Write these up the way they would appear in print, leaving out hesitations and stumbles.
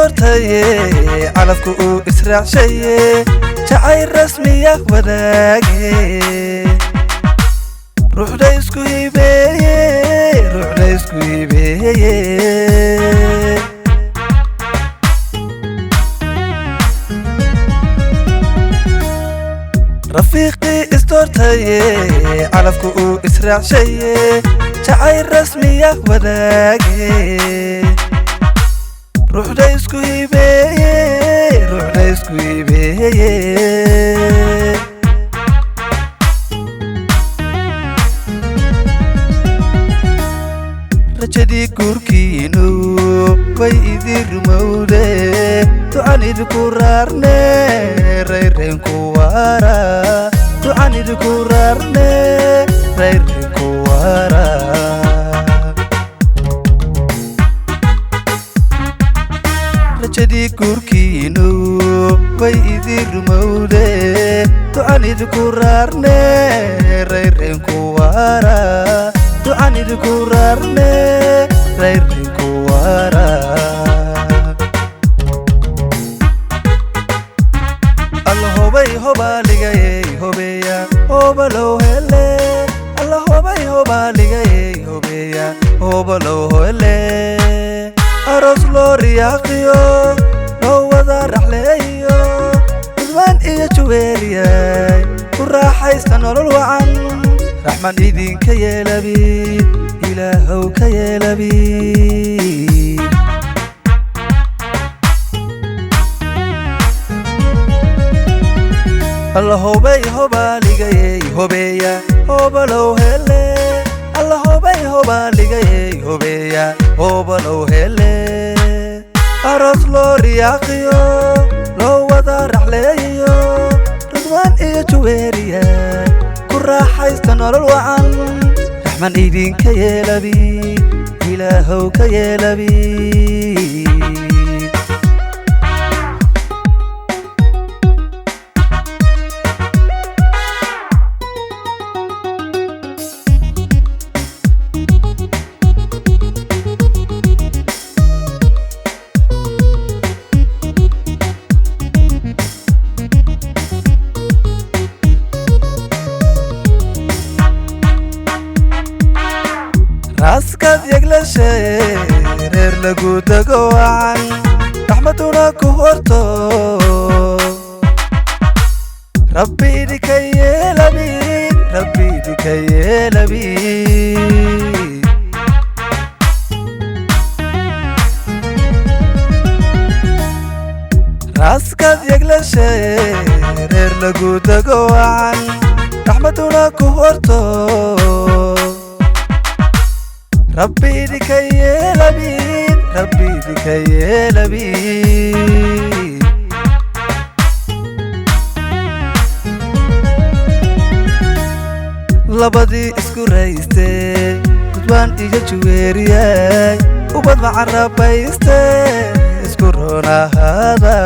isdoortaye calafku uu israacshaye jacayl rasmiya wadaage ruuxda isku hibeeye رفيقي isdoortaye calafku uu israacshaye jacayl rasmiya wadaage ruuxda isku hibeeye rajadii guurkiinu way idin rumowde ducan idinku raarne rayreenku waara ducan idinku raarne rayreenku waara rajadii guurkiinu way idin rumowde ducan idinku raarne rayreenku waara ducan idinku raarne rayreenku waara Allah hobay hobaligay hobeya hobalo hele Allah hobay hobaligay hobeya hobalo hele aros loriyaqiyo loo wada raxleeyo idwan iyo juweeliyay ku raaxaysta nolol wacan raxman idinka yeelabi ilaahow ka yeelabi Allah hobay hobaligay hobeya hobalo hele Allah hobay hobaligay hobeya hobalo hele aros loriyaqiyo loo wada raxleeyo ridwaan iyo juweeliyay ku raaxaysta nolol wacan raxman idinka yeelabi ilaahow ka yeelabi raskad yaglashay reer lagu dago wacan raxmaduna ku horto rabbi idinka yeelabi rabbi idinka yeelabi raskad yaglashay reer lagu dago wacan raxmaduna ku horto rabbi idinka yeelabi rabbi idinka yeelabi labadii isku rayste gudbaan iyo juweeriyay ubad macarabayste isku roonahada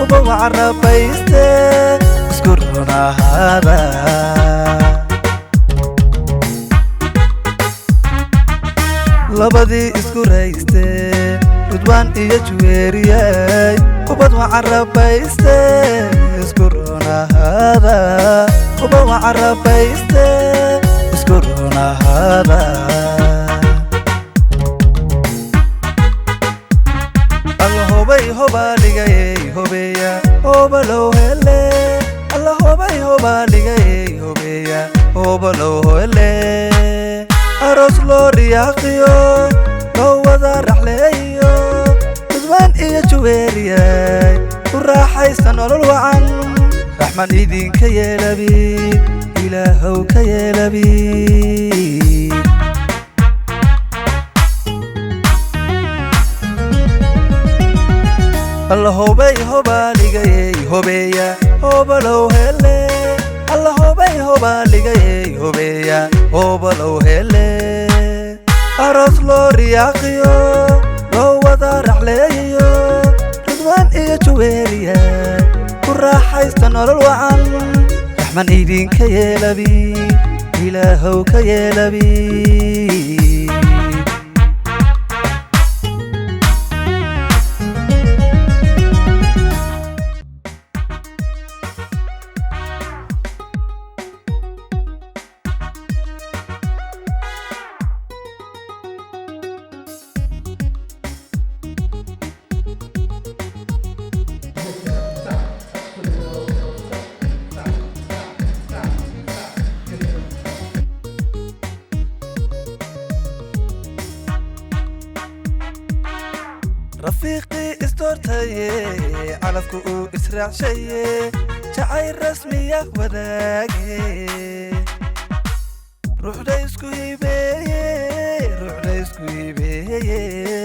ubad macarabayste isku roonahada labadii isku rayste ridwaan iyo juweeriyay ubad macarabayste isku roonahada ubad macarabayste isku roonahada Allah hobay hobaligay hobeya hobalo hele Allah hobay hobaligay hobeya hobalo hele aros loriyaqiyo loo wada raxleeyo ridwaan iyo juweeliyay ku raaxaysta nolol wacan raxman idinka yeelabi ilaahow ka yeelabi Allah hobay hobaligay hobeya hobalo hele Allah hobay hobaligay hobeya hobalo hele aros loriyaqiyo loo wada raxleeyo ridwaan iyo juweeliyay ku raaxaysta nolol wacan raxman idinka yeelabi ilaahow ka yeelabi اسكهي علفكو اسرع شي جعي رسمية وداقي روح دا اسكهي بي روح دا اسكهي بي